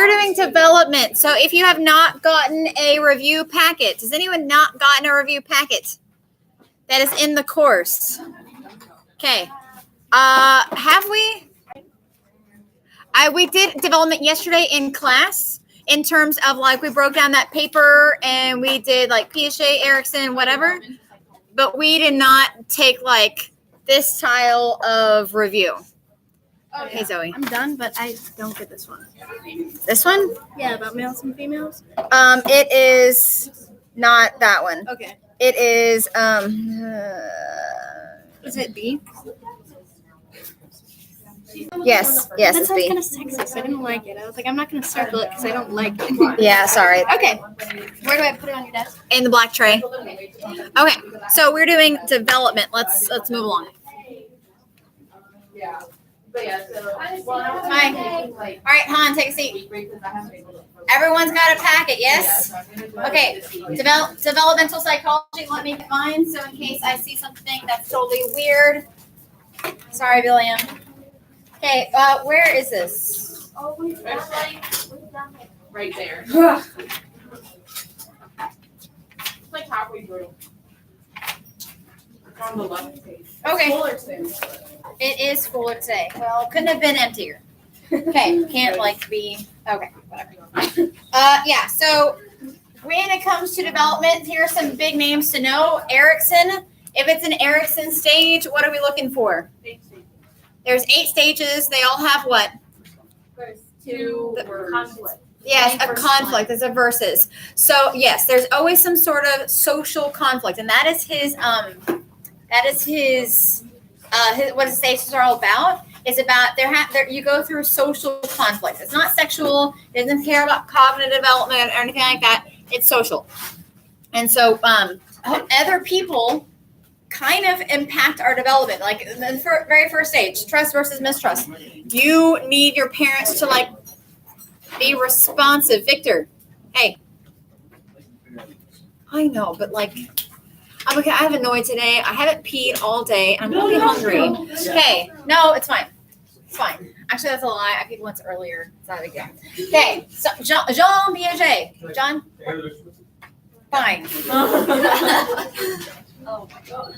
we're doing development. So if you have not gotten a review packet, has anyone not gotten a review packet that is in the course? Okay. Have we? We did development yesterday in class in terms of like we broke down that paper and we did like Piaget, Erickson, whatever. But we did not take like this style of review. Oh, Hey, Zoe. I'm done, but I don't get this one. This one? Yeah, about males and females. It is not that one. Okay. It is Is it B? yes, That it's sounds B. kind of sexist. I didn't like it. I was like, I'm not going to circle it because I don't like it. Yeah, sorry. Okay. Where do I put it on your desk? In the black tray. Okay, so we're doing development. Let's move along. Hi. All right, Han, take a seat. Everyone's got a packet, yes? Okay, developmental psychology. Let me get mine, so in case I see something that's totally weird. Sorry, William. Okay, where is this? Oh, we've done right there. It's like halfway through. It's on the left page. Okay. Fuller today. It is fuller today. Well, couldn't have been emptier. Okay, can't like be, okay, whatever. Yeah, so when it comes to development, here are some big names to know. Erickson, if it's an Erickson stage, what are we looking for? 8 stages. There's 8 stages. They all have what? There's 2 words. Conflict. Yes, a conflict. There's a versus. So yes, there's always some sort of social conflict, and that is his what his stages are all about. Is about you go through social conflicts. It's not sexual. It doesn't care about cognitive development or anything like that. It's social, and so other people kind of impact our development. Like in the very first stage, trust versus mistrust. You need your parents to like be responsive. Victor, hey, I know, but like. I'm okay. I have annoyed today. I haven't peed all day. I'm really hungry. Okay. No, it's fine. It's fine. Actually, that's a lie. I peed once earlier. It's not a big deal. Okay. So, Jean Piaget. John? Fine. Oh my God.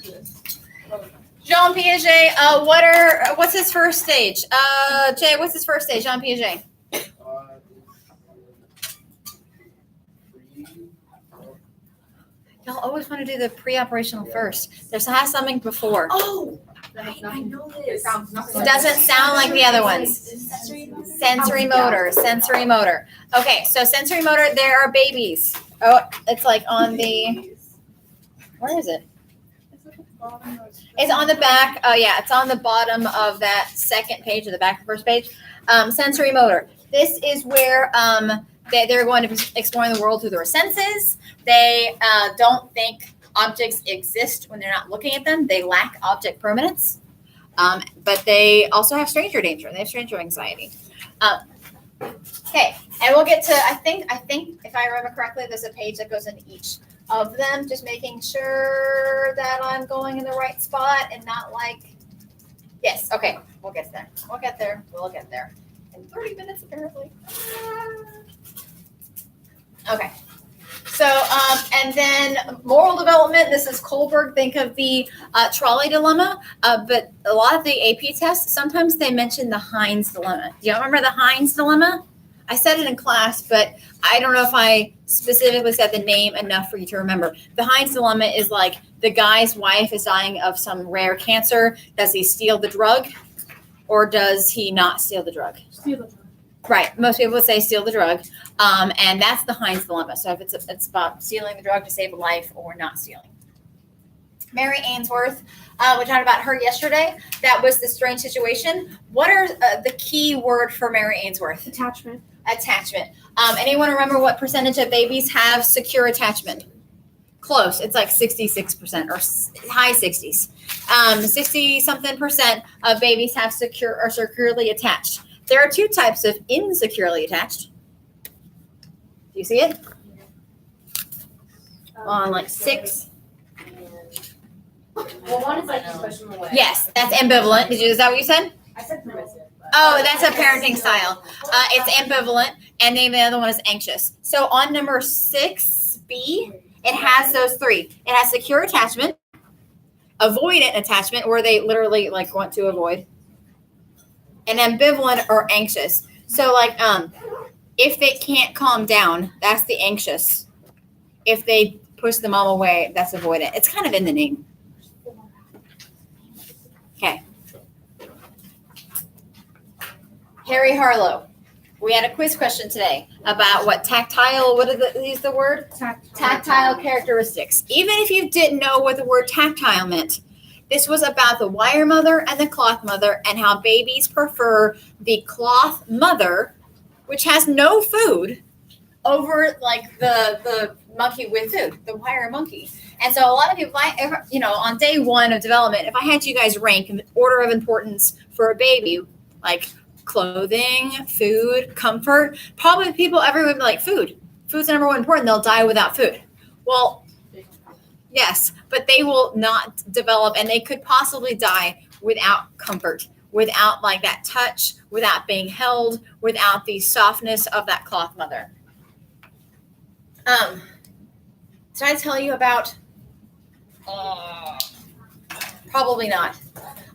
Jean Piaget, what's his first stage? Jay, what's his first stage? Jean Piaget. Y'all always want to do the pre-operational first. There's has something before. Oh, I know this. It doesn't sound like the other ones. Sensory motor. Okay, so sensory motor, there are babies. Oh, it's like on the, where is it? It's on the back. Oh yeah, it's on the bottom of that second page of the back of the first page. Sensory motor. This is where they're going to be exploring the world through their senses. They don't think objects exist when they're not looking at them. They lack object permanence. But they also have stranger danger. They have stranger anxiety. Okay, and we'll get to, I think if I remember correctly, there's a page that goes into each of them, just making sure that I'm going in the right spot and not like, yes, okay, we'll get there. We'll get there. In 30 minutes, apparently. Okay. So, and then moral development, this is Kohlberg. Think of the trolley dilemma, but a lot of the AP tests, sometimes they mention the Heinz dilemma. Do you remember the Heinz dilemma? I said it in class, but I don't know if I specifically said the name enough for you to remember. The Heinz dilemma is like the guy's wife is dying of some rare cancer. Does he steal the drug or does he not steal the drug? Steal the drug. Right. Most people would say steal the drug. And that's the Heinz dilemma. So if it's about stealing the drug to save a life or not stealing. Mary Ainsworth, we talked about her yesterday. That was the strange situation. What are the key word for Mary Ainsworth? Attachment. Anyone remember what percentage of babies have secure attachment? Close. It's like 66% or high 60s. 60-something% of babies have secure or securely attached. There are 2 types of insecurely attached. Do you see it? On like 6. Well, one is like just pushing away. Yes, that's ambivalent. Is that what you said? I said permissive. Oh, that's a parenting style. It's ambivalent, and then the other one is anxious. So on number 6B, it has those three. It has secure attachment, avoidant attachment, where they literally like want to avoid, and ambivalent or anxious. So like if they can't calm down, that's the anxious. If they push the mom away, that's avoidant. It's kind of in the name. Okay. Harry Harlow. We had a quiz question today about what tactile, what is the word? Tactile characteristics. Even if you didn't know what the word tactile meant, this was about the wire mother and the cloth mother and how babies prefer the cloth mother, which has no food, over like the monkey with food, the wire monkey. And so a lot of people, on day one of development, if I had you guys rank in order of importance for a baby, like clothing, food, comfort, probably everyone would be like food. Food's number one important. They'll die without food. Well, yes, but they will not develop, and they could possibly die without comfort, without like that touch, without being held, without the softness of that cloth mother. Did I tell you about? Probably not.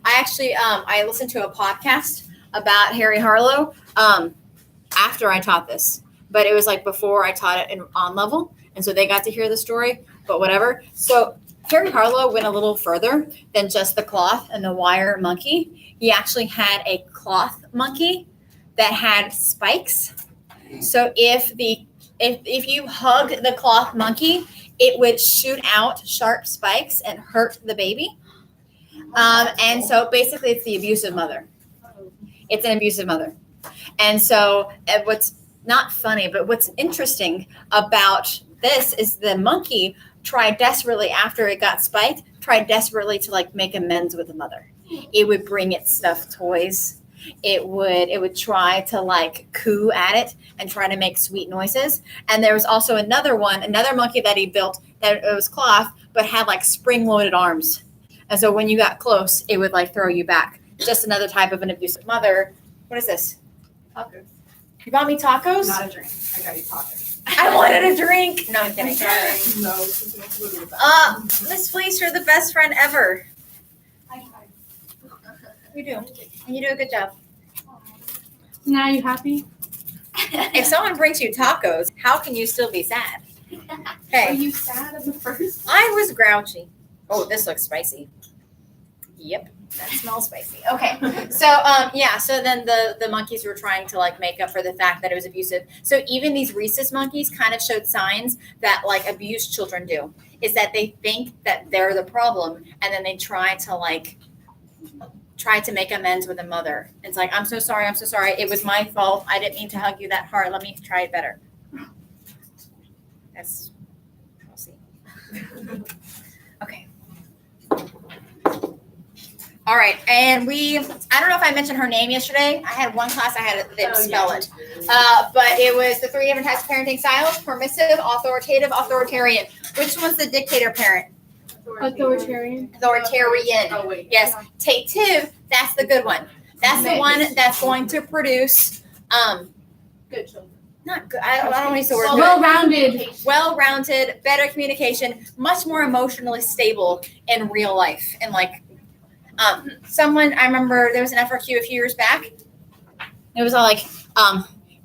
I actually, I listened to a podcast about Harry Harlow after I taught this, but it was like before I taught it on level, and so they got to hear the story, but whatever. So Harry Harlow went a little further than just the cloth and the wire monkey. He actually had a cloth monkey that had spikes. So if you hug the cloth monkey, it would shoot out sharp spikes and hurt the baby. And so basically it's the abusive mother. It's an abusive mother. And so what's not funny, but what's interesting about this is the monkey tried desperately after it got spiked, tried desperately to like make amends with the mother. It would bring its stuffed toys. It would try to like coo at it and try to make sweet noises. And there was also another monkey that he built that it was cloth, but had like spring-loaded arms. And so when you got close, it would like throw you back. Just another type of an abusive mother. What is this? Tacos. You bought me tacos? Not a drink. I got you tacos. I wanted a drink. No, I'm kidding. No. Miss Fleece, you're the best friend ever. You do. And you do a good job. Now you happy? If someone brings you tacos, how can you still be sad? Are Okay. you sad at the first? I was grouchy. Oh, this looks spicy. Yep. That smells spicy. Okay. So then the monkeys were trying to like make up for the fact that it was abusive. So even these rhesus monkeys kind of showed signs that like abused children do, is that they think that they're the problem, and then they try to make amends with the mother. It's like, I'm so sorry. It was my fault. I didn't mean to hug you that hard. Let me try it better. We'll see. Okay. All right, and I don't know if I mentioned her name yesterday. I had one class I had them spell it. But it was the 3 different types of parenting styles: permissive, authoritative, authoritarian. Which one's the dictator parent? Authoritarian. Authoritarian. Oh, wait. Yes. Tative, that's the good one. That's the one that's going to produce Good children. not good. I don't use the word good. Well-rounded. Well-rounded, better communication, much more emotionally stable in real life. And like I remember there was an FRQ a few years back. It was all like,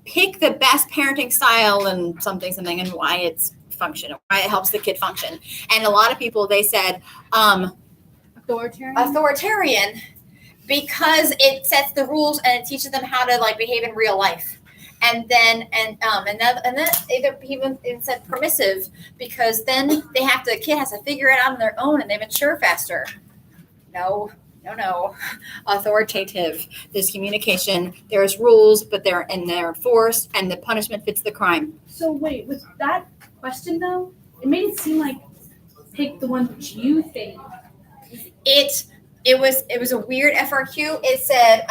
pick the best parenting style and something, and why it's function, why it helps the kid function. And a lot of people, they said authoritarian because it sets the rules and it teaches them how to like behave in real life. And then either even said permissive because then the kid has to figure it out on their own and they mature faster. No. Authoritative. There's communication. There's rules, but they're enforced, and the punishment fits the crime. So wait, with that question though, it made it seem like pick the one that you think. It was a weird FRQ. It said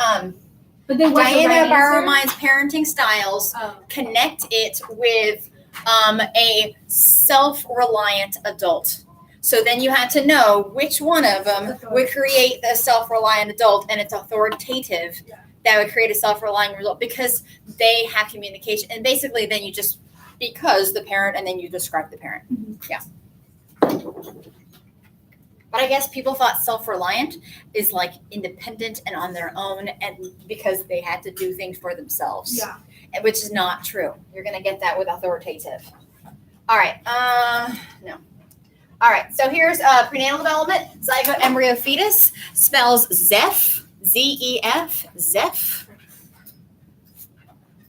But then what's the Diana right Barrowmind's parenting styles connect it with a self-reliant adult. So then you had to know which one of them would create the self-reliant adult, and it's authoritative that would create a self-relying result because they have communication. And basically then you just, because the parent, and then you describe the parent. Yeah. But I guess people thought self-reliant is like independent and on their own, and because they had to do things for themselves. Yeah. Which is not true. You're going to get that with authoritative. All right. No. All right. So here's prenatal development. Zygote, embryo, fetus. Spells Zeph. Z-E-F. Zeph.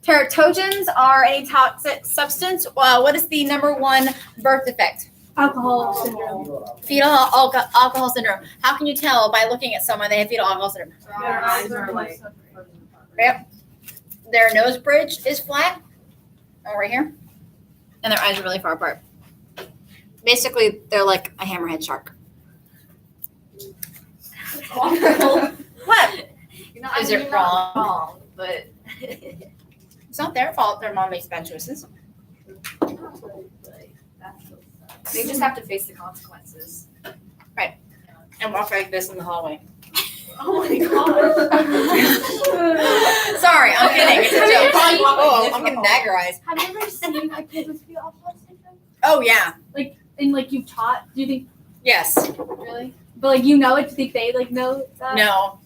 Teratogens are a toxic substance. What is the number one birth defect? Alcohol syndrome. Fetal alcohol syndrome. How can you tell by looking at someone they have fetal alcohol syndrome? Their eyes are like. Yep. Their nose bridge is flat, right here, and their eyes are really far apart. Basically, they're like a hammerhead shark. What? Is it wrong? But It's not their fault. Their mom makes bad choices. they just have to face the consequences. And walk like this in the hallway. Oh my god. Sorry, I'm kidding. It's a joke. Probably walk like Oh, this I'm in the getting daggerized. Have you ever seen a kid with fetal alcohol syndrome? Oh yeah. And like you've taught? Do you think Yes. really? But like you know it? Do you think they like know that? No.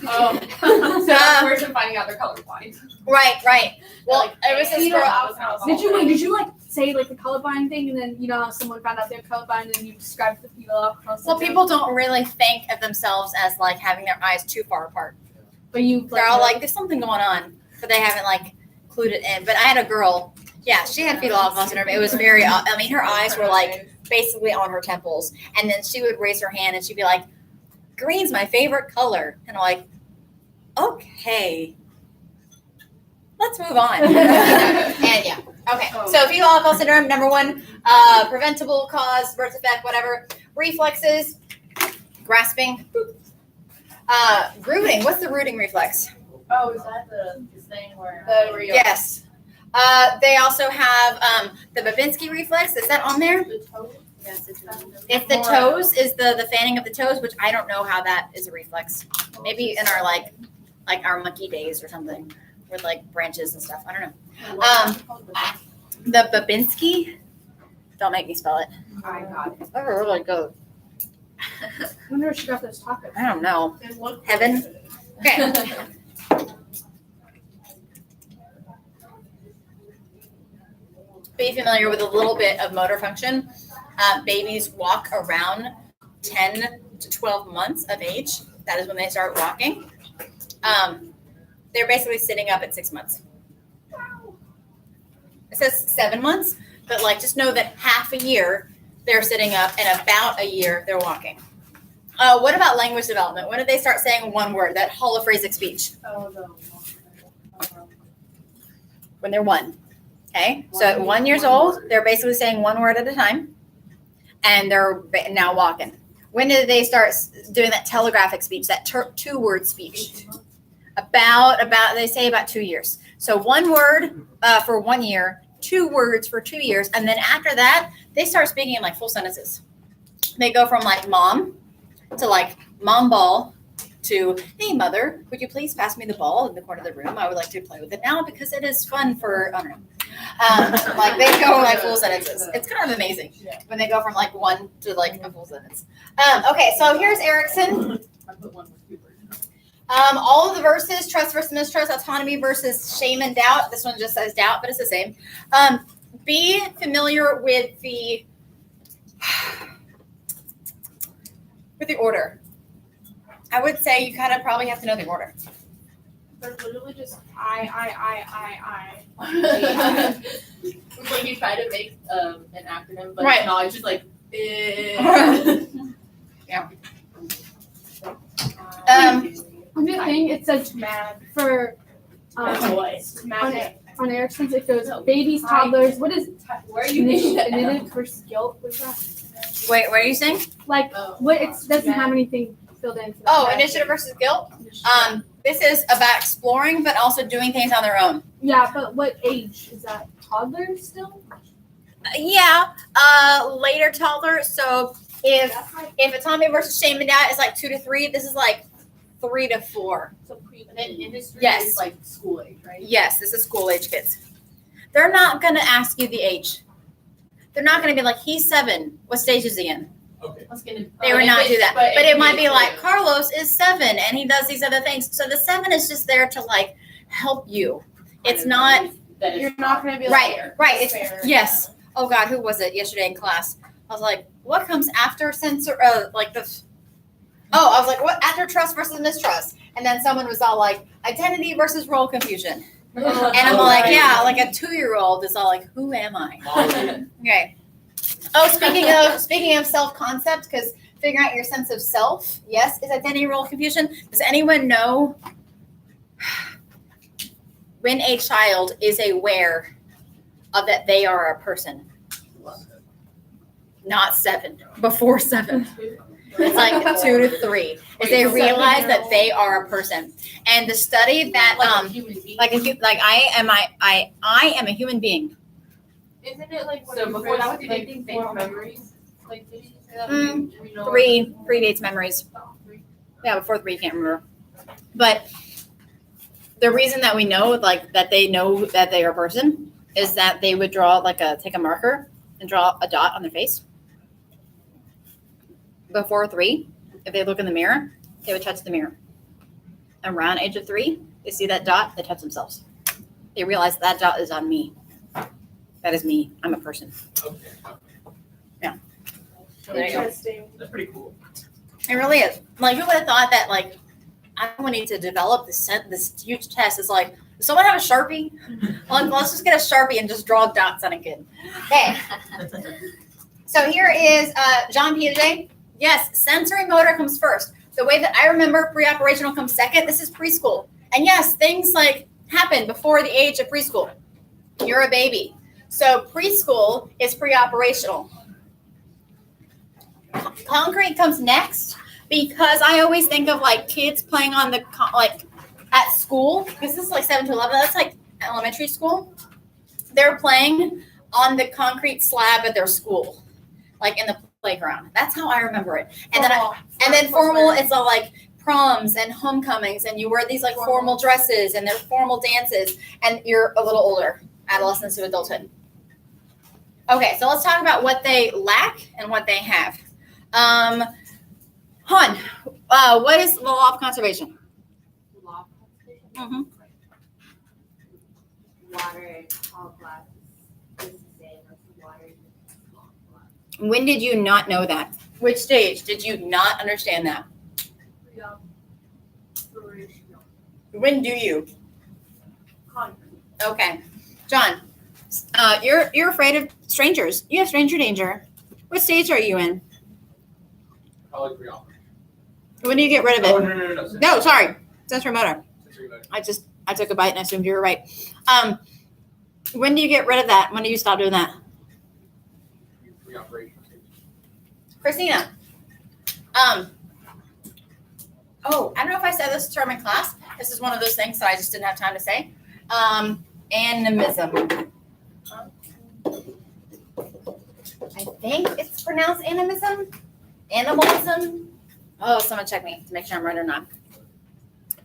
Oh. So that's worse than finding out they're colorblind. Right. Well, Like, it was this fetal girl. alcohol. Did you like say like the colorblind thing, and then you know how someone found out they're colorblind, and then you described the fetal alcohol syndrome? Well, people don't really think of themselves as like having their eyes too far apart. But you They're all like, there's something going on, but they haven't like clued it in. But I had a girl, yeah, she had fetal alcohol syndrome. It was very, I mean, her eyes were like basically on her temples, and then she would raise her hand and she'd be like, "Green's my favorite color," and I'm like, okay, let's move on. And yeah, okay. So fetal alcohol syndrome, number one, preventable cause, birth defect, whatever. Reflexes, grasping. Rooting. What's the rooting reflex? Oh, is that the thing where? Yes. They also have the Babinski reflex. Is that on there? The toe? Yes, it's If the toes is the fanning of the toes, which I don't know how that is a reflex. Maybe in our like our monkey days or something with like branches and stuff. I don't know. The Babinski. Don't make me spell it. I got it. Oh, really good. I wonder where she got those tacos. I don't know. It looked Heaven? good. Okay. Be familiar with a little bit of motor function. Babies walk around 10 to 12 months of age. That is when they start walking. They're basically sitting up at 6 months. It says 7 months, but like just know that half a year they're sitting up and about a year they're walking. What about language development? When did they start saying one word, that holophrasic speech? Oh, no. When they're one. Okay, so at 1 year old, they're basically saying one word at a time, and they're now walking. When did they start doing that telegraphic speech, that two-word speech? About they say about 2 years. So one word for 1 year, 2 words for 2 years, and then after that, they start speaking in like full sentences. They go from like mom to like mom ball to, hey mother, would you please pass me the ball in the corner of the room? I would like to play with it now because it is fun for, I don't know. Like they go like full sentences. It's kind of amazing when they go from like one to like a full sentence. Okay, so here's Erickson. I put one with two words. All of the verses, trust versus mistrust, autonomy versus shame and doubt. This one just says doubt, but it's the same. Be familiar with the order. I would say you kind of probably have to know the order. They're literally just I. It's like you try to make an acronym, but Right. no, it's just like. Yeah. On the thing it says mad for What? on Erickson's it goes babies, toddlers. What is Where are you getting that? initiative versus guilt? What's that? Wait, what are you saying? Like what? It doesn't have anything filled in. For that. Oh, initiative versus guilt. This is about exploring, but also doing things on their own. Yeah, but what age is that? Toddler still? Yeah, later toddler. So if autonomy versus shame and doubt is like 2 to 3, this is like 3 to 4. So pre and then industry Yes. is like school age, right? Yes, this is school age kids. They're not gonna ask you the age. They're not gonna be like, he's 7. What stage is he in? Okay. I was gonna. They would if not it- do that. But it might be it's like, a- Carlos is 7 and he does these other things. So the 7 is just there to like help you. It's not that is You're not gonna be right, like, right. It's fair. yes. Oh God, who was it yesterday in class? I was like, what comes after like this? Oh, I was like, what after trust versus mistrust? And then someone was all like, identity versus role confusion. And I'm all like, yeah, like a 2-year-old is all like, who am I? Okay. Oh, speaking of self-concept, because figuring out your sense of self, yes, is identity role confusion. Does anyone know when a child is aware of that they are a person? Not 7, before 7. It's like 2 to 3. Is they realize that they are a person. And the study that like a human being. I am a human being. Isn't it like so before that? What they think form memories? Like did you say that? Mm, Do we know 3 predates memories. Yeah, before 3 you can't remember. But the reason that we know like that they know that they are a person is that they would draw take a marker and draw a dot on their face. Before 3, if they look in the mirror, they would touch the mirror. Around age of 3, they see that dot, they touch themselves. They realize that dot is on me. That is me. I'm a person. Okay. Yeah. So there you go. interesting. That's pretty cool. It really is. Like, who would have thought that, like, I need to develop this huge test. It's like, does someone have a Sharpie? Like, let's just get a Sharpie and just draw dots on a kid. Okay. So here is John Piaget. Yes, sensory motor comes first. The way that I remember pre-operational comes second. This is preschool. And yes, things like happen before the age of preschool. You're a baby. So preschool is pre-operational. Concrete comes next because I always think of like kids playing on the at school, because this is like 7 to 11. That's like elementary school. They're playing on the concrete slab at their school, like in the playground. That's how I remember it. And then formal, it's all like proms and homecomings, and you wear these like formal dresses and they're formal dances, and you're a little older, adolescence to adulthood. Okay, so let's talk about what they lack and what they have. Hun, what is the law of conservation? Law of conservation? Mm-hmm. Water in tall glasses is the same as water in small glasses. When did you not know that? Which stage did you not understand that? Pre-operational. When do you? Concrete. Okay, John, you're afraid of strangers. You have stranger danger. What stage are you in? Probably pre-operational. When do you get rid of Oh, it? no. No, sorry, sensory motor. Sensory motor. I took a bite and I assumed you were right. When do you get rid of that? When do you stop doing that? Pre-operational stage. Christina. Oh, I don't know if I said this to her in class. This is one of those things that I just didn't have time to say. Animism. I think it's pronounced animism. Animalism. Oh, someone check me to make sure I'm right or not.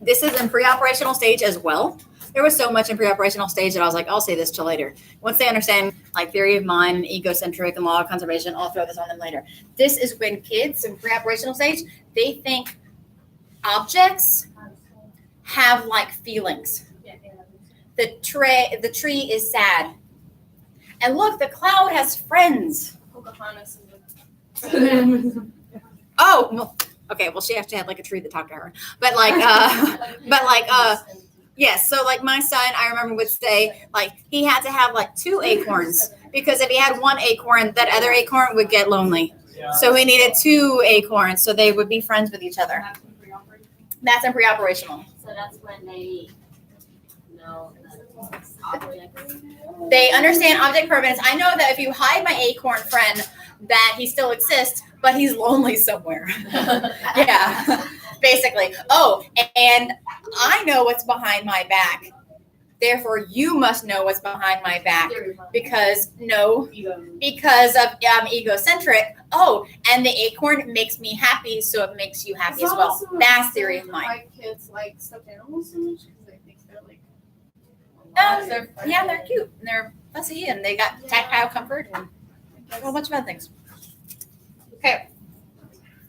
This is in pre-operational stage as well. There was so much in pre-operational stage that I was like, I'll say this till later. Once they understand like theory of mind, and egocentric, and law of conservation, I'll throw this on them later. This is when kids in pre-operational stage, they think objects have like feelings. The tree is sad. And look, the cloud has friends. Pocahontas Oh, well, okay. Well, she actually had like a tree that talked to her, but like, yes. So like my son, I remember would say like he had to have like 2 acorns because if he had 1 acorn, that other acorn would get lonely. So he needed 2 acorns so they would be friends with each other. That's in pre-operational. So that's when they know that object. They understand object permanence. I know that if you hide my acorn friend, that he still exists, but he's lonely somewhere. Yeah, basically. Oh, and I know what's behind my back. Therefore, you must know what's behind my back because Ego. because of I'm egocentric. Oh, and the acorn makes me happy, so it makes you happy as well. That's theory of mind. Why kids like stuffed animals so much because they think they're like. Yeah, they're cute and they're fussy and they got tactile comfort and a whole bunch of other things. Okay.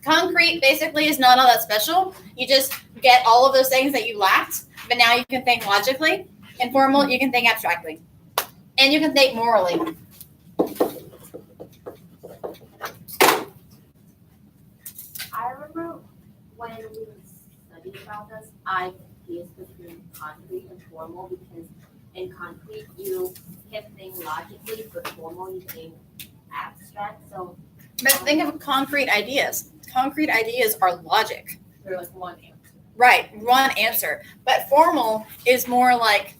Concrete basically is not all that special. You just get all of those things that you lacked, but now you can think logically. Informal, you can think abstractly. And you can think morally. I remember when we studied about this, I confused between concrete and formal because in concrete you can think logically, but formal you think abstract. So But think of concrete ideas. Concrete ideas are logic. They're like one answer. Right, one answer. But formal is more like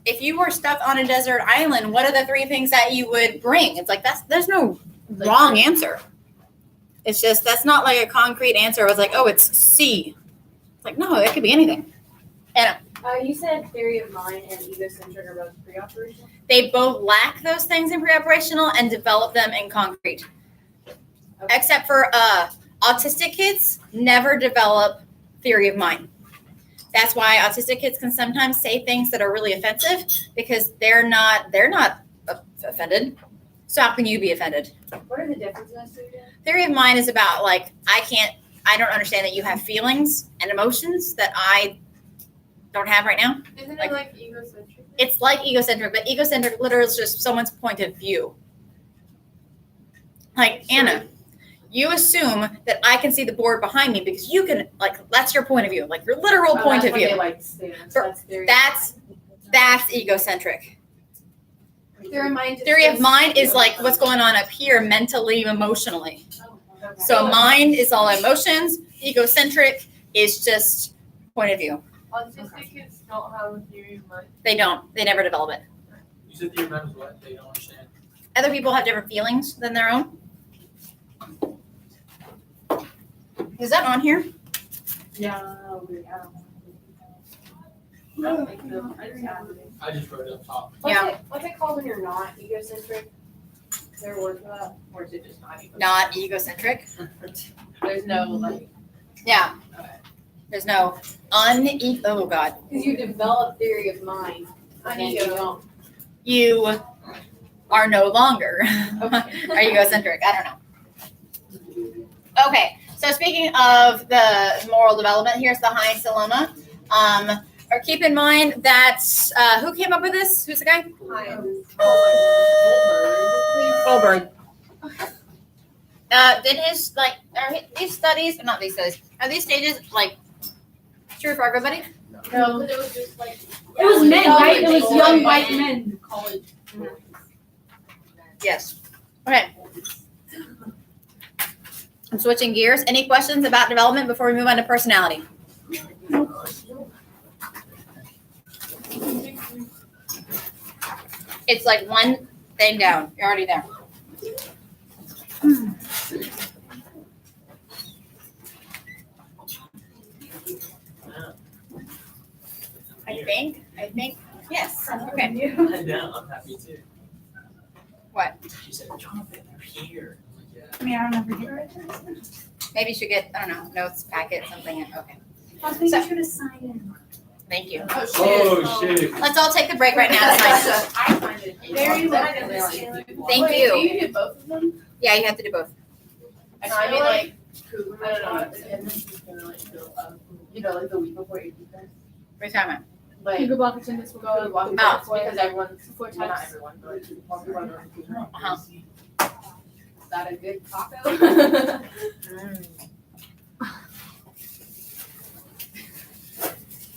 if you were stuck on a desert island, what are the 3 things that you would bring? It's like there's no wrong answer. It's just that's not like a concrete answer. It's like, oh, it's C. It's like, no, it could be anything. And you said theory of mind and egocentric are both pre-operational. they both lack those things in pre-operational and develop them in concrete. Okay. Except for autistic kids never develop theory of mind. That's why autistic kids can sometimes say things that are really offensive because they're not offended. So how can you be offended? What are the differences? Theory of mind is about like I don't understand that you have feelings and emotions that I don't have right now. Isn't Like- it like egocentric? It's like egocentric, but egocentric literally is just someone's point of view. Like Anna, you assume that I can see the board behind me because you can that's your point of view, like your literal point of view. That's egocentric. Theory of mind is like what's going on up here mentally, emotionally. So mind is all emotions. Egocentric is just point of view. Autistic kids don't have a theory of mind. They don't. They never develop it. You said theory of mind is what? They don't understand. Other people have different feelings than their own. Is that on here? Yeah. I just wrote it up top. Yeah. What's it called when you're not egocentric? Is there a word for that? Or is it just not egocentric? Not egocentric. There's no like. Yeah. There's no oh God. Because you develop theory of mind. And you don't. You are no longer are egocentric. I don't know. Okay. So speaking of the moral development, here's the Heinz dilemma. Or keep in mind that who came up with this? Who's the guy? Kohlberg. Did his are these studies? Not these studies. Are these stages true for everybody? No, because it was just like. It was men, right? It was College. young white men. College. Yes. Okay. I'm switching gears. Any questions about development before we move on to personality? It's like one thing down. You're already there. I think, yes. Okay. I know, I'm happy too. What? She said, Jonathan, they're here. Yeah. I mean, I don't know. Maybe you should get, I don't know, notes, packet, something. Okay. I think you should have signed in. Thank you. Oh, shit. Let's all take a break right now. It's fine. I find it. Very Thank Thank Wait, you. Do you do both of them? Yeah, you have to do both. I mean, like, I don't know. Attendance is gonna like go up. You know, like the week before you do that. What are you talking about? like You go block attendance will go go walking Oh. because everyone's before well, not text. everyone, but like more people are going to do Uh-huh. Is that a good taco?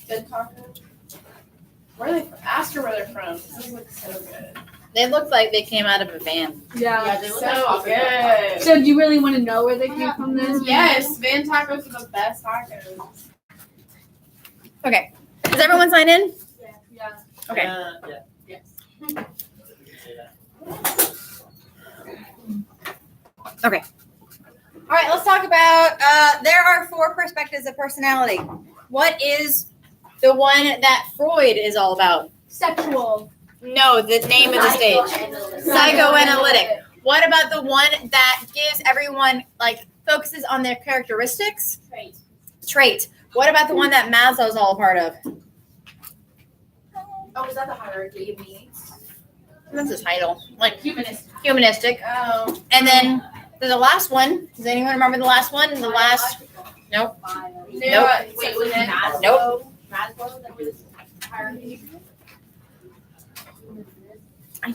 Good taco. Where are they from? Ask her where they're from. This looks so good. They look like they came out of a van. Yeah. they look so so good. So do you really want to know where they came from then? Yes, van tacos are the best tacos. Okay. Does everyone sign in? Yeah. Okay. Yeah. Yes. All right, let's talk about, there are 4 perspectives of personality. What is the one that Freud is all about? Sexual. No, the name of the stage. Psychoanalytic. What about the one that gives everyone, like, focuses on their characteristics? Trait. What about the one that Maslow's all a part of? Oh, is that the hierarchy of needs? That's the title. Like, Humanist. humanistic. Oh. And then there's the last one. Does anyone remember the last one? The last. Nope. Nope. Wait, was it Maslow? Nope. Maslow that was hierarchy?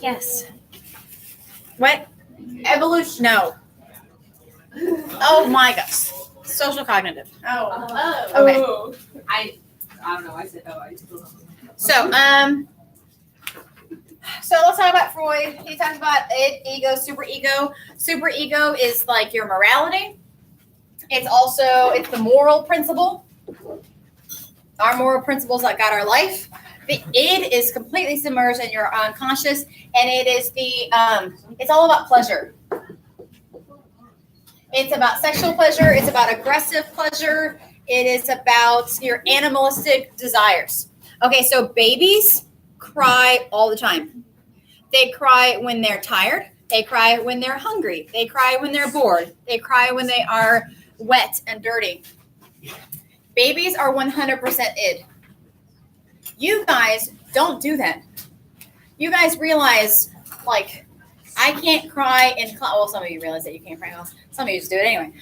Yes. What? Evolution. No. Oh my gosh. Social cognitive. Oh. Oh. Okay. I don't know. I said I still don't know. So let's talk about Freud. He talks about it, ego, superego. Superego is like your morality. It's the moral principle. Our moral principles that guide our life. The id is completely submerged in your unconscious, and it is it's all about pleasure. It's about sexual pleasure. It's about aggressive pleasure. It is about your animalistic desires. Okay, so babies cry all the time. They cry when they're tired. They cry when they're hungry. They cry when they're bored. They cry when they are wet and dirty. Babies are 100% id. You guys don't do that. You guys realize, like, I can't cry in class. Well, some of you realize that you can't cry in class. Some of you just do it anyway.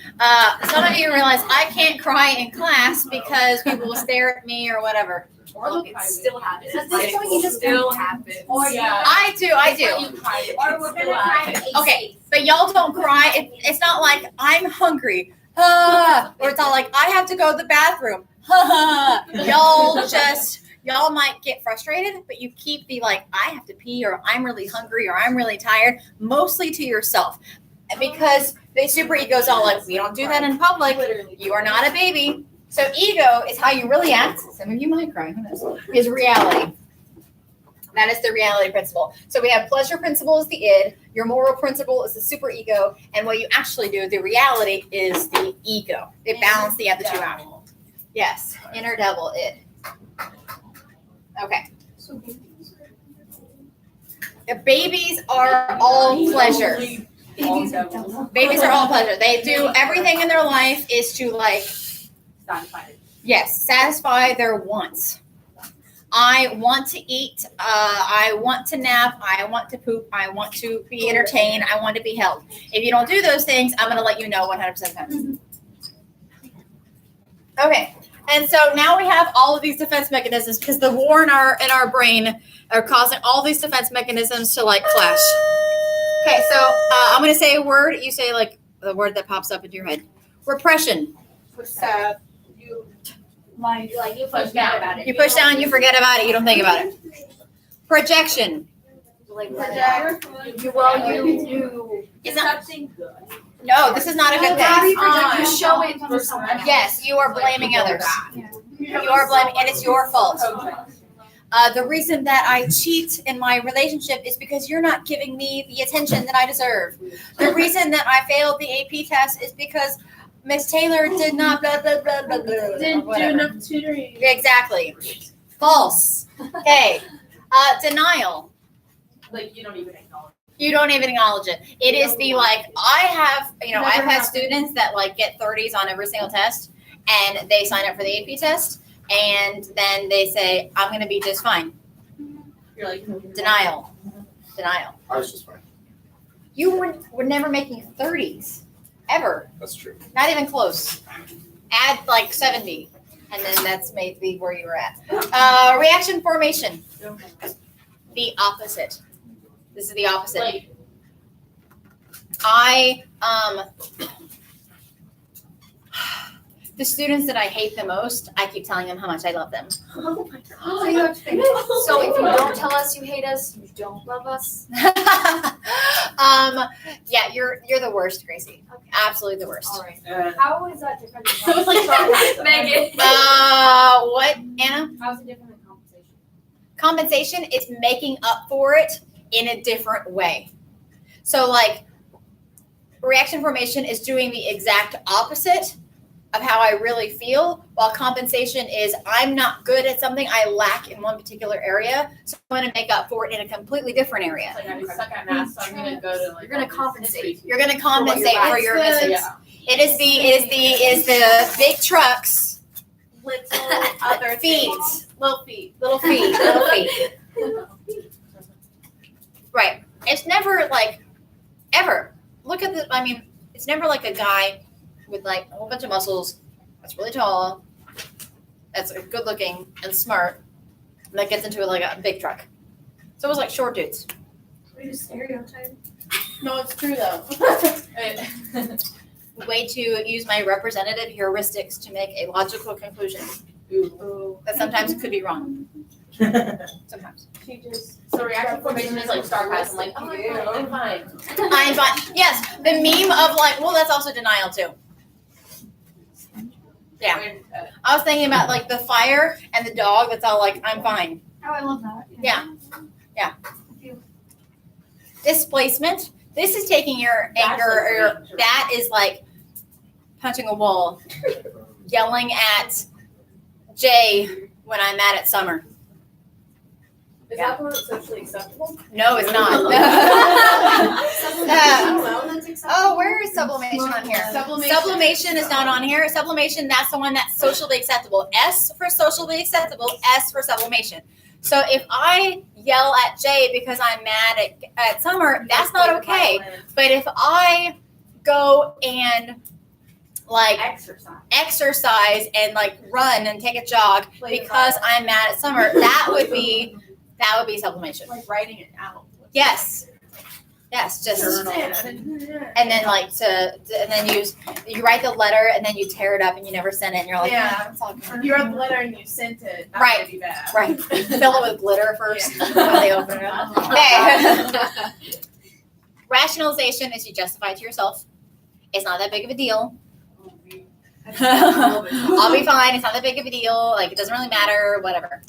Some of you realize I can't cry in class because people will stare at me or whatever. It still happens. At this point, you just still don't happens. I do. Or we're gonna cry. Okay, but y'all don't cry. It's not like I'm hungry. Or it's not like I have to go to the bathroom. Y'all might get frustrated, but you keep the like, I have to pee, or I'm really hungry, or I'm really tired, mostly to yourself. Because the superego's all like, we don't do that in public. You are not a baby. So ego is how you really act. Some of you might cry. Who knows? Is reality. That is the reality principle. So we have pleasure principle is the id. Your moral principle is the superego. And what you actually do, the reality, is the ego. They balance the other two out. Yes. Inner devil, id. Okay. The babies are all pleasure. Babies are all pleasure. They do everything in their life is to like, satisfy their wants. I want to eat. I want to nap. I want to poop. I want to be entertained. I want to be held. If you don't do those things, I'm going to let you know 100% of the time. Okay. And so now we have all of these defense mechanisms because the war in our brain are causing all these defense mechanisms to like clash. Okay, so I'm going to say a word. You say like the word that pops up into your head. Repression. You forget about it. You push down, you forget about it, you don't think about it. Projection. It's not. No, this is not a good thing. You show it to someone. Yes, you are blaming others. You are blaming, and it's your fault. The reason that I cheat in my relationship is because you're not giving me the attention that I deserve. The reason that I failed the AP test is because Miss Taylor did not blah, blah, blah, blah, blah. Didn't do Whatever. enough tutoring. Exactly. False. Okay. Denial. Like you don't even acknowledge. You don't even acknowledge it. It is the like, I've had students that like get 30s on every single test and they sign up for the AP test and then they say, I'm going to be just fine. You're like Denial. I was just fine. You were never making 30s. Ever. That's true. Not even close. Add like 70. And then that's maybe where you were at. Reaction formation. The opposite. This is the opposite. Like, the students that I hate the most, I keep telling them how much I love them. So you have to think. So if you don't tell us you hate us, you don't love us. Yeah, you're the worst, Gracie. Okay. Absolutely the worst. All right. How is that different? so it's like Megan. What, Anna? How's it different than compensation? Compensation, it's making up for it in a different way. So like reaction formation is doing the exact opposite of how I really feel, while compensation is I'm not good at something, I lack in one particular area, so I'm going to make up for it in a completely different area. Like I suck at math, so I'm gonna go to like. You're gonna compensate. You're going to compensate for your That's the- misses. It is the big trucks, Little other feet, Little feet. little feet. Right. It's never like ever. Look at it's never like a guy with like a whole bunch of muscles that's really tall, that's good looking and smart, and that gets into like a big truck. It's always like short dudes. We just stereotype. No, it's true though. Way to use my representative heuristics to make a logical conclusion that sometimes could be wrong. Sometimes. So reaction formation is like sarcasm, like, oh, I'm fine. I'm fine. Yes, the meme of like, well, that's also denial too. Yeah. I was thinking about like the fire and the dog that's all like, I'm fine. Oh, I love that. Yeah. Displacement. This is taking your anger or that is like punching a wall, yelling at Jay when I'm mad at Summer. Is that one socially acceptable? No, it's not. Oh, where is sublimation on here? Sublimation. Sublimation is not on here. Sublimation, that's the one that's socially acceptable. S for socially acceptable, S for sublimation. So if I yell at Jay because I'm mad at Summer, that's not okay. But if I go and like exercise and like run and take a jog because I'm mad at Summer, that would be sublimation. Like writing it out. Yes, just and then like and then you write the letter and then you tear it up and you never send it and you're like, Yeah. it's all good. You wrote the letter and you sent it. That Right. would be bad. Right. Fill it with glitter first when they open it up. Okay. Rationalization is you justify it to yourself. It's not that big of a deal. I'll be fine. It's not that big of a deal. Like, it doesn't really matter, whatever.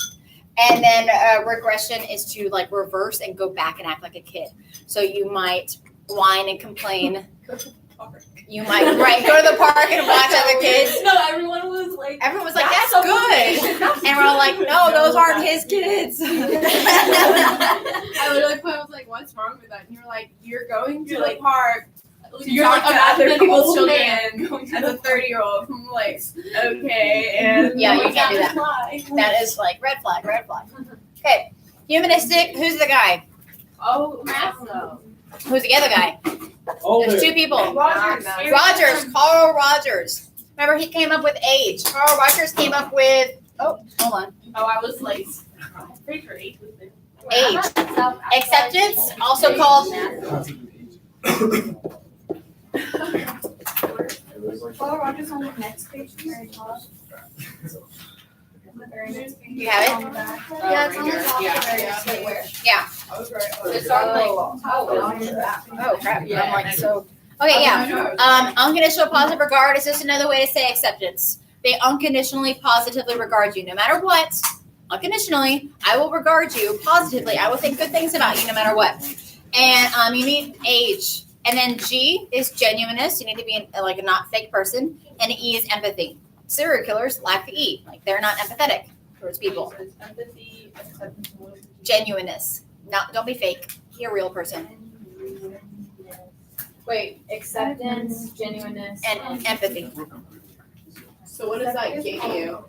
And then regression is to like reverse and go back and act like a kid. So you might whine and complain. You might go to the park and watch other kids. No, everyone was like, That's good. And we're all like, no, those aren't his kids. I literally was like, what's wrong with that? And you were like, you're going to the park. You're like other an people's old children. man as a 30-year-old. I'm like, okay, and Yeah, you can't do that. That is like red flag. Okay, humanistic. Who's the guy? Oh, Maslow. Who's the other guy? There's two people. Rogers. Carl Rogers. Remember, he came up with age. Carl Rogers came up with. Oh, hold on. Oh, I was like, pretty sure 8 was there. Age. Acceptance, also called. Follow Rogers on the next page, very top. You have it? Yeah, it's on the top. Yeah. Very where? I was right. It's on like. Oh crap! Yeah. I'm like so. Okay, yeah. Unconditional positive regard is just another way to say acceptance. They unconditionally, positively regard you, no matter what. Unconditionally, I will regard you positively. I will think good things about you, no matter what. And you need age. And then G is genuineness. You need to be like a not fake person. And E is empathy. Serial killers lack the E. Like they're not empathetic towards people. Empathy, acceptance, Genuineness. Don't be fake. Be a real person. Wait, acceptance, genuineness, And empathy. So what does that get you?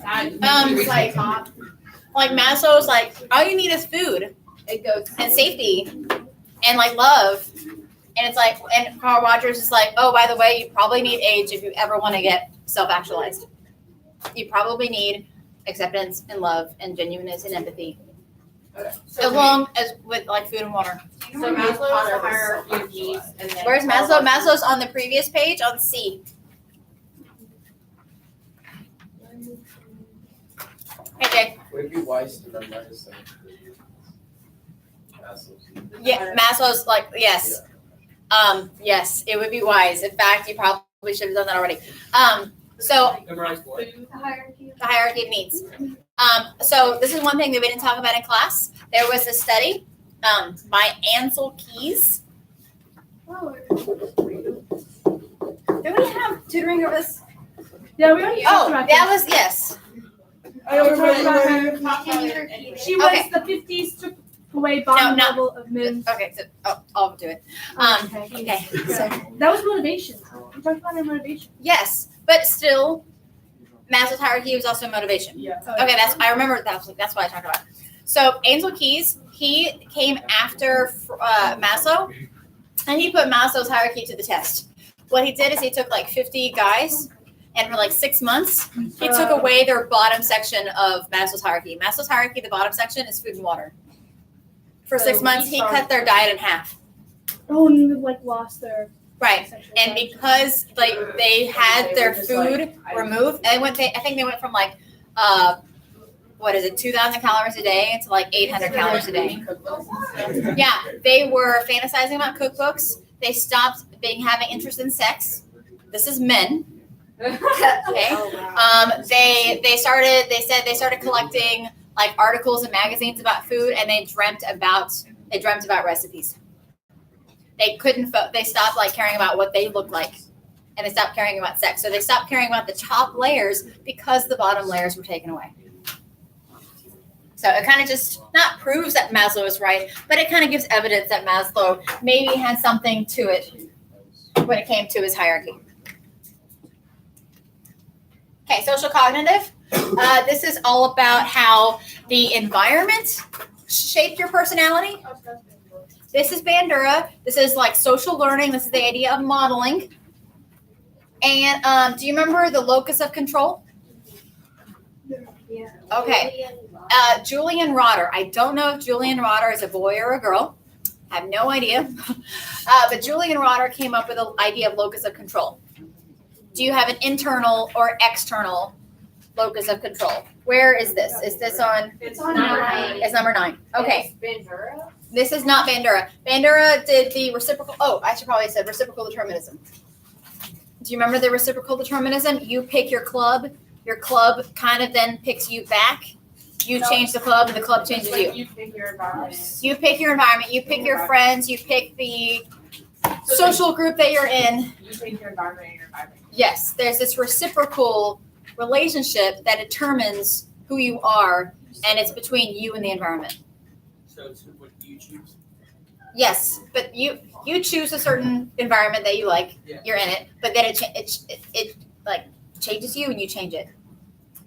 It's like Maslow's like, all you need is food It goes and safety and like love. And it's like, and Carl Rogers is like, oh, by the way, you probably need age if you ever want to get self-actualized. You probably need acceptance and love and genuineness and empathy. As long as with like food and water. So Maslow's the hierarchy of needs, and then Where's Maslow? Maslow's on the previous page on C. Hey, Jay. Would it be wise to memorize them? Yeah, Maslow's like, yes. Yes, it would be wise. In fact, you probably should have done that already. So Memorize what? The hierarchy. the hierarchy of needs. So this is one thing that we didn't talk about in class. There was a study by Ansel Keys. Do we have tutoring over this? Yeah, we already talked Oh, about that this. was, yes. I already talked about her. Can you repeat it? She was Okay. the 50s took away bottom No, level of men's. Okay, so, I'll do it. Okay, so, That was motivation. We talked about her motivation. yes, but still, Maslow's hierarchy was also motivation. Yeah. Okay, I remember that's why I talked about it. So Ainsworth Keys, he came after Maslow, and he put Maslow's hierarchy to the test. What he did is he took like 50 guys, and for like 6 months, he took away their bottom section of Maslow's hierarchy. Maslow's hierarchy, the bottom section is food and water. For So 6 months, he cut their diet in half. Oh, and they, like lost their Right. sexual And drive. because like they had their food removed, and I think they went from like what is it, 2,000 calories a day to like 800 calories a day. Yeah, they were fantasizing about cookbooks. They stopped having interest in sex. This is men. Okay. They started collecting like articles and magazines about food, and they dreamt about recipes. They stopped like caring about what they looked like, and they stopped caring about sex. So they stopped caring about the top layers because the bottom layers were taken away. So it kind of just not proves that Maslow is right, but it kind of gives evidence that Maslow maybe had something to it when it came to his hierarchy. Okay, social cognitive. This is all about how the environment shaped your personality. This is Bandura. This is like social learning. This is the idea of modeling. And do you remember the locus of control? Yeah. Okay. Julian Rotter. I don't know if Julian Rotter is a boy or a girl. I have no idea. But Julian Rotter came up with the idea of locus of control. Do you have an internal or external locus of control? Where is this? Is this on? It's on Number 9. It's number 9. Okay. It's Bandura. This is not Bandura. Bandura did the reciprocal. Oh, I should probably have said reciprocal determinism. Do you remember the reciprocal determinism? You pick your club. Your club kind of then picks you back. You change the club, and the club changes you. You pick your environment. You pick your environment. You pick your friends. You pick the social group that you're in. You pick your environment and your environment. Yes, there's this reciprocal relationship that determines who you are, and it's between you and the environment. So it's what you choose. Yes, but you choose a certain environment that you like. Yeah. You're in it, but then it like changes you, and you change it.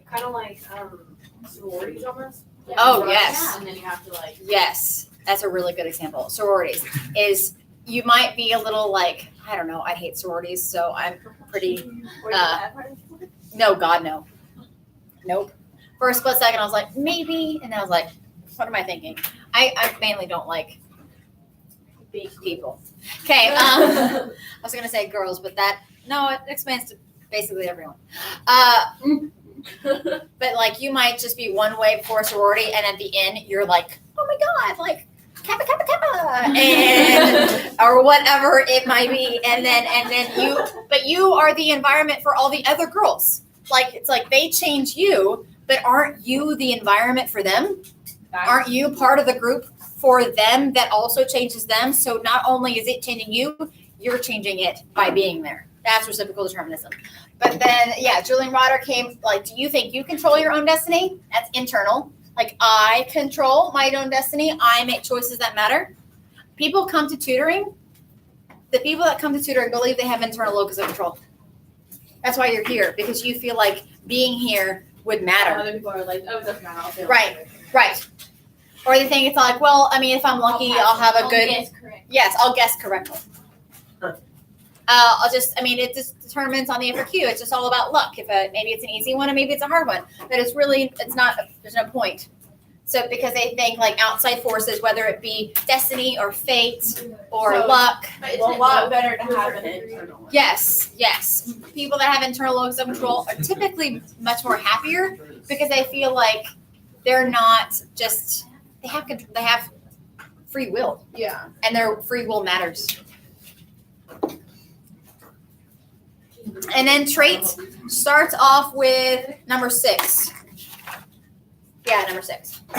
Kind of like sororities almost. Oh, yes. And then you have to like. Yes, that's a really good example. Sororities is you might be a little like, I don't know. I hate sororities, so I'm pretty. No, God, no. Nope. For a split second, I was like, maybe, and then I was like, what am I thinking? I mainly don't like big people. Okay, I was gonna say girls, but it expands to basically everyone. But like, you might just be one way before a sorority, and at the end, you're like, oh my God, like Kappa Kappa Kappa, and or whatever it might be, and then you are the environment for all the other girls. Like it's like they change you, but aren't you the environment for them? Aren't you part of the group for them that also changes them? So not only is it changing you, you're changing it by being there. That's reciprocal determinism. But then, yeah, Julian Rotter came, like, do you think you control your own destiny? That's internal. Like, I control my own destiny. I make choices that matter. People come to tutoring. The people that come to tutoring believe they have internal locus of control. That's why you're here, because you feel like being here would matter. Other people are like, oh, it doesn't matter. I'll fail. Right. Right. Or they think it's like, well, I mean, if I'm lucky, I'll have a good. Yes, correct. Yes, I'll guess correctly. It just determines on the FAQ. It's just all about luck. If maybe it's an easy one and maybe it's a hard one, but it's not. There's no point. So because they think like outside forces, whether it be destiny or fate or So- luck. But it's a lot better to have an internal one. Yes. People that have internal locus of control are typically much more happier because they feel like they're not just. They have free will. Yeah. And their free will matters. And then traits starts off with number 6. Yeah, number 6. We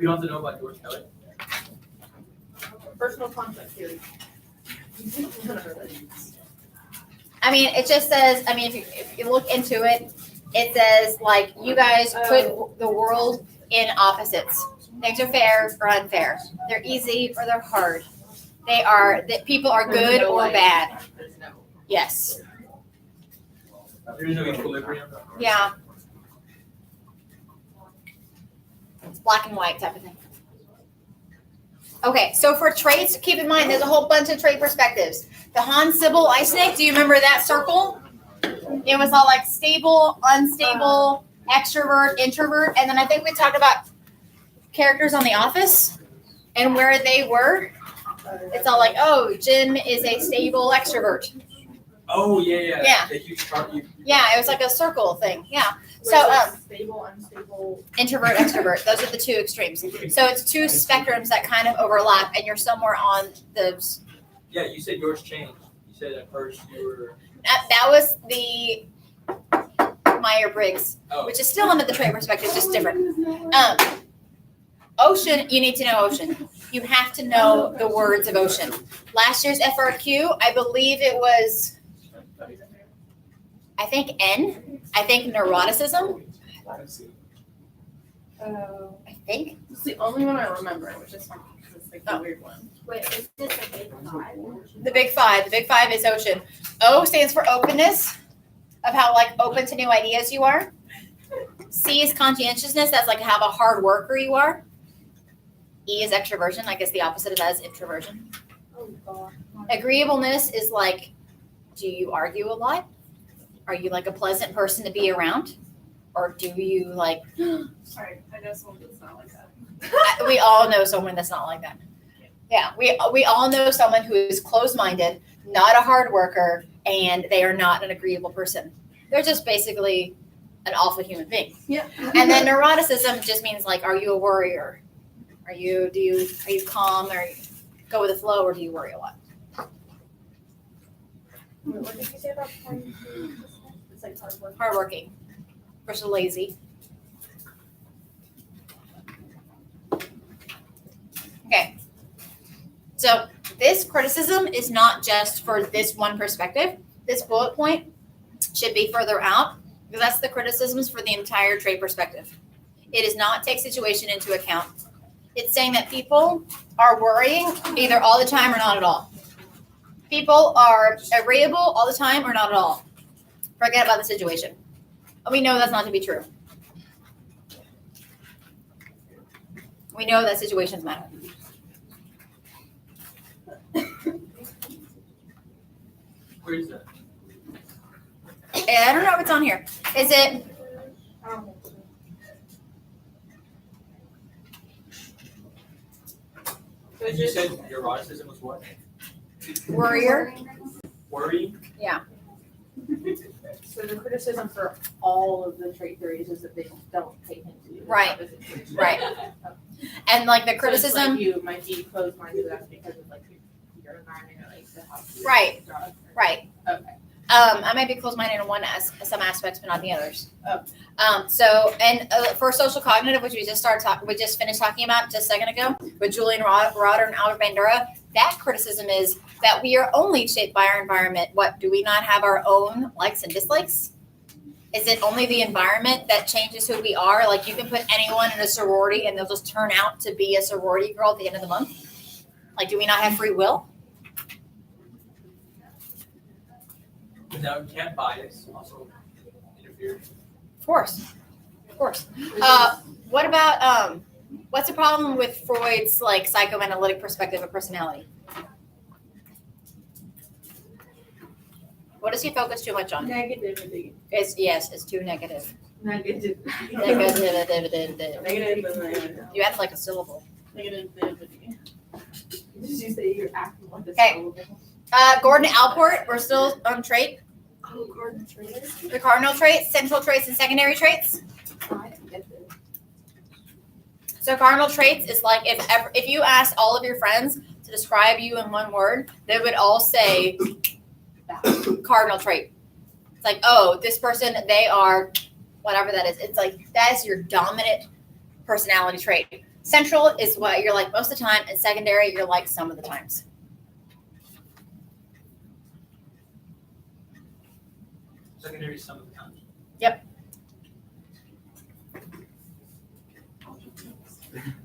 don't have to know about George Kelly. Personal conflict theory. I mean, it just says, I mean, if you look into it, it says like you guys put the world in opposites. Things are fair or unfair. They're easy or they're hard. That people are good or bad. There's no. Yes. There's no equilibrium. Yeah. It's black and white type of thing. Okay, so for traits, keep in mind there's a whole bunch of trait perspectives. The Hans Sibyl ice snake, do you remember that circle? It was all like stable, unstable, extrovert, introvert, and then I think we talked about characters on The Office and where they were. It's all like, oh, Jim is a stable extrovert. Oh yeah. Yeah. The huge chart. Yeah, it was like a circle thing. Yeah. Wait, So stable, unstable. introvert, extrovert, those are the two extremes. So it's two spectrums that kind of overlap, and you're somewhere on those. Yeah, you said yours changed. You said at first you were. That was the Myers-Briggs, Oh. which is still under the trait perspective, just different. Ocean, you need to know Ocean. You have to know the words of Ocean. Last year's FRQ, I believe it was, I think N. I think neuroticism. I think. It's the only one I remember, which is funny because it's like the Oh. weird one. Wait, is this a big five? The big five. The big five is Ocean. O stands for openness, of how like open to new ideas you are. C is conscientiousness. That's like how a hard worker you are. E is extroversion. I guess the opposite of that is introversion. Oh, God. Agreeableness is like, do you argue a lot? Are you like a pleasant person to be around? Or do you like, Sorry, I know someone that's not like that. we all know someone that's not like that. Yeah, we all know someone who is closed-minded, not a hard worker, and they are not an agreeable person. They're just basically an awful human being. Yeah. And then neuroticism just means like, are you a worrier? Are you calm, or go with the flow, or do you worry a lot? What did you say about point? It's like hard work. Hardworking versus lazy. Okay. So this criticism is not just for this one perspective. This bullet point should be further out because that's the criticisms for the entire trait perspective. It does not take situation into account. It's saying that people are worrying either all the time or not at all. People are agreeable all the time or not at all. Forget about the situation. We know that's not to be true. We know that situations matter. Where is that? I don't know if it's on here. Is it? You said neuroticism was what? Worrier? Worry? So the criticism for all of the trait theories is that they don't pay attention to you. Right. Right. And like the So it's criticism, like you might be closed-minded, that's because of like your environment or like the house. Right. Drugs, or- right. Okay. I might be closed-minded in some aspects, but not the others. Oh. For social cognitive, which we just finished talking about just a second ago with Julian Rotter and Albert Bandura, that criticism is that we are only shaped by our environment. What, do we not have our own likes and dislikes? Is it only the environment that changes who we are? Like you can put anyone in a sorority and they'll just turn out to be a sorority girl at the end of the month? Like, do we not have free will? Now, can't bias also interfere? Of course. What about what's the problem with Freud's like psychoanalytic perspective of personality? What does he focus too much on? Negativity. It's too negative. Negative. Negative. You added like a syllable. Negativity. Did you say you're acting like this? Okay. Gordon Allport, we're still on trait. Oh, Gordon Trader. The cardinal traits, central traits, and secondary traits. So cardinal traits is like if you asked all of your friends to describe you in one word, they would all say cardinal trait. It's like, oh, this person, they are whatever that is. It's like that is your dominant personality trait. Central is what you're like most of the time, and secondary you're like some of the times. Secondary some of the time.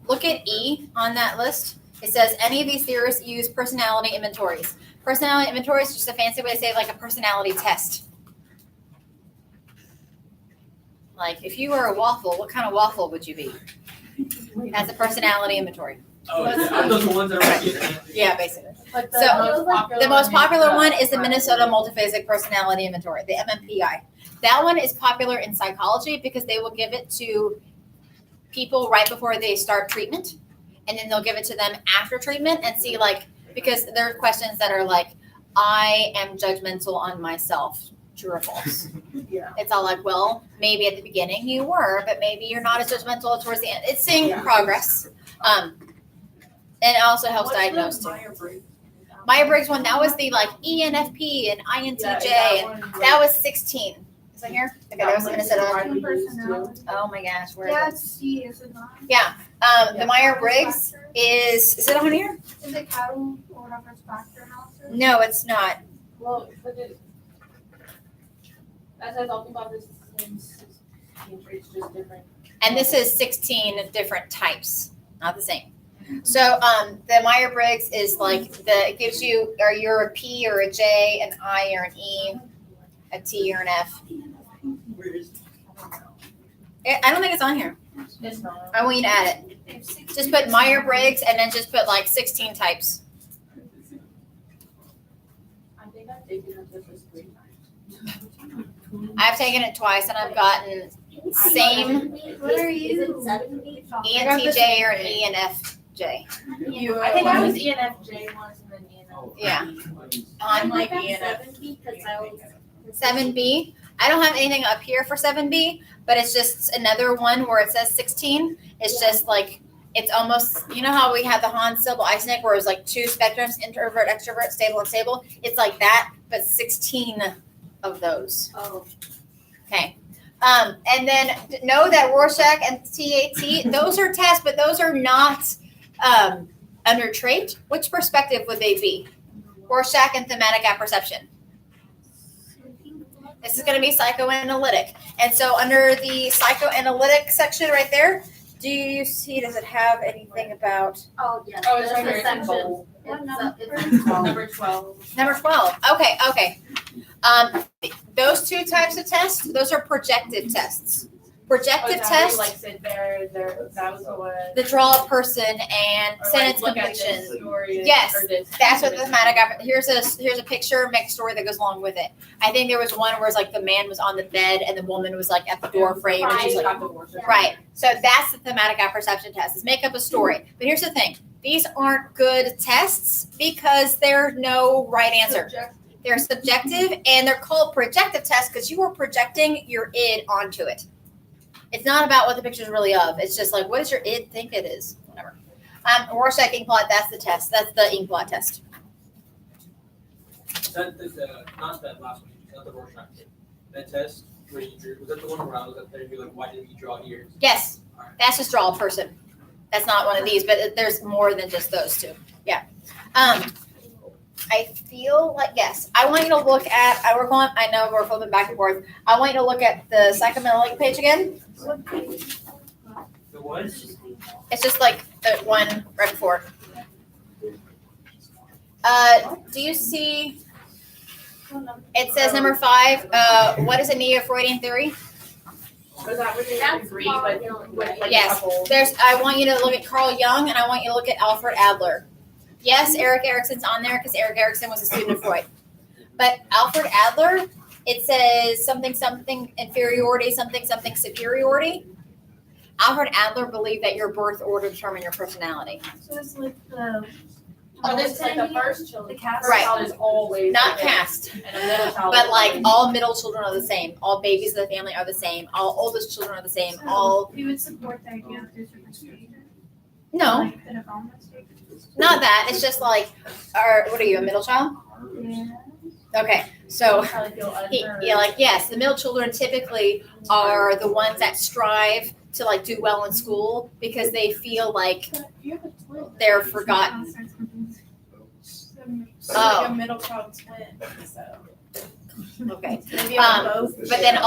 Look at E on that list. It says any of these theorists use personality inventories. Personality inventory is just a fancy way to say like a personality test. Like if you were a waffle, what kind of waffle would you be? As a personality inventory. Oh, are those the ones that are on the internet? Yeah, basically. Like So, The most popular one is the Minnesota Multiphasic Personality Inventory, the MMPI. That one is popular in psychology because they will give it to people right before they start treatment, and then they'll give it to them after treatment and see like, because there are questions that are like, I am judgmental on myself, true or false. Yeah. It's all like, well, maybe at the beginning you were, but maybe you're not as judgmental towards the end. It's seeing progress. And it also helps diagnose too. Myers-Briggs one, that was the like ENFP and INTJ, and that was 16. Is that here? Okay, that was Minnesota. Oh my gosh, where Yeah, is it's C, is it not? it? The Myers-Briggs is it on here? Is it cattle or whatever factor analysis? No, it's not. Well, look at, as I talked about this, same traits, just different. And this is 16 different types, not the same. So the Myers-Briggs is like it gives you, or you're a P or a J, an I or an E, a T or an F. Where is I don't think it's on here. It's not. I want you to add it. Just put Myers-Briggs and then just put like 16 types. I think I've taken it just 3 times. I've taken it twice and I've gotten same What are you? Is it 70? ENTJ or an ENFJ. I think I was ENFJ once and then ENFJ. Yeah. I'm On like ENF. 70 because I was. 7B. I don't have anything up here for 7B, but it's just another one where it says 16. It's just like, it's almost, you know how we have the Hans-Silber-Eysenck where it was like 2 spectrums, introvert, extrovert, stable, unstable? It's like that, but 16 of those. Oh. Okay. And then know that Rorschach and TAT, those are tests, but those are not under trait. Which perspective would they be? Rorschach and thematic apperception. This is going to be psychoanalytic. And so under the psychoanalytic section right there, do you see, does it have anything about Oh, yes. Oh, it's there's right a here. section. It's number 12. number 12? Okay. Those 2 types of tests, those are projective tests. Projective tests, Like sit there, that was the one. the draw a person and Or sentence like, look at this completion. story Yes, or this. That's what the thematic. Here's a picture, make a story that goes along with it. I think there was one where it's like the man was on the bed and the woman was like at the door frame, and she's like, right. So that's the thematic apperception test. Is make up a story. But here's the thing: these aren't good tests because there's no right answer. They're subjective and they're called projective tests because you are projecting your id onto it. It's not about what the picture's really of. It's just like, what does your id think it is? Whatever. Rorschach ink plot, that's the test. That's the ink plot test. that not that last one, not the Rorschach. That test where you drew, was that the one where I was up there and be like, why didn't you draw here? Yes, that's just draw a person. That's not one of these, but there's more than just those 2. Yeah. I feel like, yes, I want you to look at, I know we're flipping back and forth. I want you to look at the psychoanalytic page again. The what? It's just like the one right before. Do you see, it says number 5, what is a neo-Freudian theory? Was that what they That's agree, but with like Yes. a couple? I want you to look at Carl Jung and I want you to look at Alfred Adler. Yes, Erik Erikson's on there because Erik Erikson was a student of Freud. But Alfred Adler, it says something inferiority, something superiority. Alfred Adler believed that your birth order determined your personality. So it's like the. Oh, it's like the the first child. The cast Right. child is always Not the caste, and a middle child. but is like always- all middle children are the same. All babies of the family are the same. All oldest children are the same. All We would support the idea that there's different stages. no, Like the development stages. not that. It's just like, what are you, a middle child? Yeah. Okay, so Probably feel He, unheard. yeah, like yes, the middle children typically are the ones that strive to like do well in school because they feel like You have a twin. they're forgotten. So like a middle child twin, so. Okay. Maybe on both. But then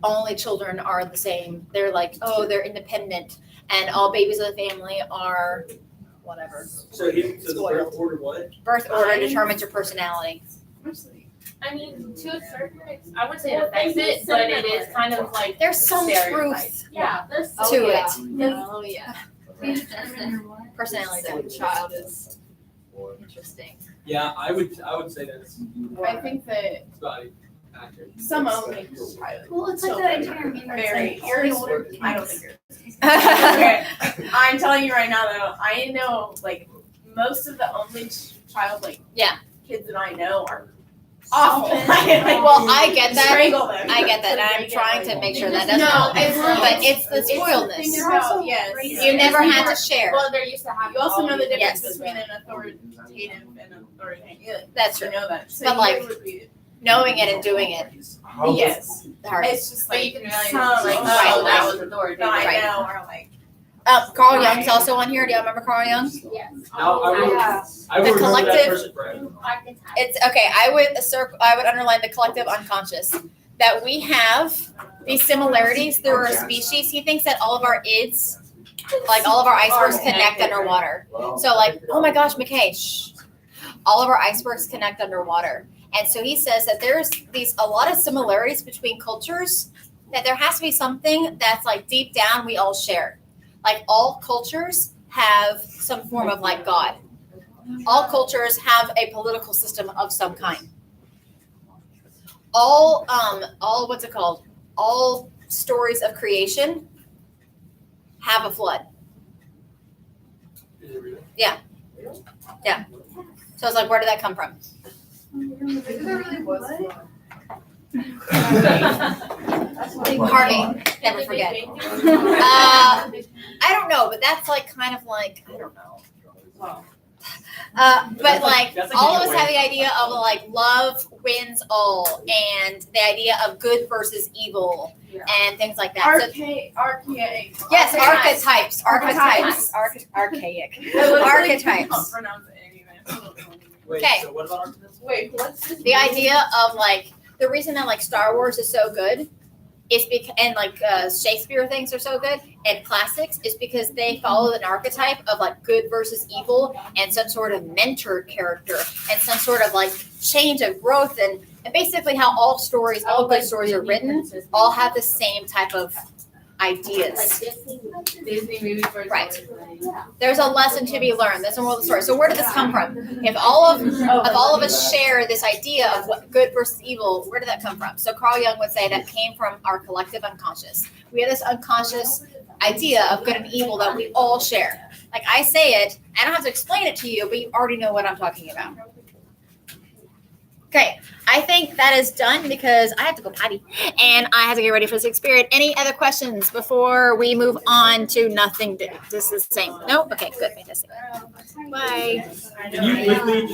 only children are the same. They're like, oh, they're independent, and all babies of the family are whatever. So the birth order what? Birth order determines your personality. I mean, to a certain extent, I wouldn't say it affects it, but it is kind of like. There's some stereotype. truth Yeah, there's to it. Oh, yeah. Personality. Second child is, Interesting. Yeah, I would say that's I think that it's about accurate. some only child. Well, it's like that entire meme where Very, it's like, yours, I don't think yours. Okay, I'm telling you right now though, I know like most of the only child like Yeah. kids that I know are awful. Well, I get that. Strangle them. I get that. And I'm trying to make sure that doesn't No, happen. it's But it's the It's the spoiledness. thing about, yes. You never had to share. Well, they're used to having. You also know the Yes. difference between an authoritative and authoritative. That's You true. know that. So But, you like, would be- Knowing it and doing it. Yes. Hard. It's just But like you can realize, some, like, Right. oh, that was authoritative. that I Right. know are like, Carl Young's also on here. Do y'all remember Carl Young? Yes. Now, I would The remember that collective- person forever. It's okay. I would underline the collective unconscious that we have these similarities through our species. He thinks that all of our ids, like all of our icebergs, connect underwater. So like, oh my gosh, McKay, shh. All of our icebergs connect underwater, and so he says that there's a lot of similarities between cultures. That there has to be something that's like deep down we all share. Like all cultures have some form of like God. All cultures have a political system of some kind. All what's it called? All stories of creation have a flood. Is it really? So it's like, where did that come from? Harvey, never forget. I don't know, but that's like kind of like, I don't know. But like That's all of like us have the idea of like love wins all, and the idea of good versus evil, and things like that. So, archaic. yes, Archetypes. archetypes. I Archetypes. can't pronounce it anyway. Wait, Okay. so what about archetypes? Wait, what's this? The idea of like the reason that like Star Wars is so good is because, and like Shakespeare things are so good and classics is because they follow an archetype of like good versus evil and some sort of mentor character and some sort of like change of growth and basically how all stories, all good stories are written, all have the same type of ideas. Disney movies were Right. There's a lesson to be learned. That's the moral of the story. So where did this come from? If all of us share this idea of what good versus evil, where did that come from? So Carl Jung would say that came from our collective unconscious. We have this unconscious idea of good and evil that we all share. Like I say it, I don't have to explain it to you, but you already know what I'm talking about. Okay, I think that is done because I have to go potty and I have to get ready for this experience. Any other questions before we move on to nothing? This is the same. No? Okay, good, fantastic. Bye. Can you quickly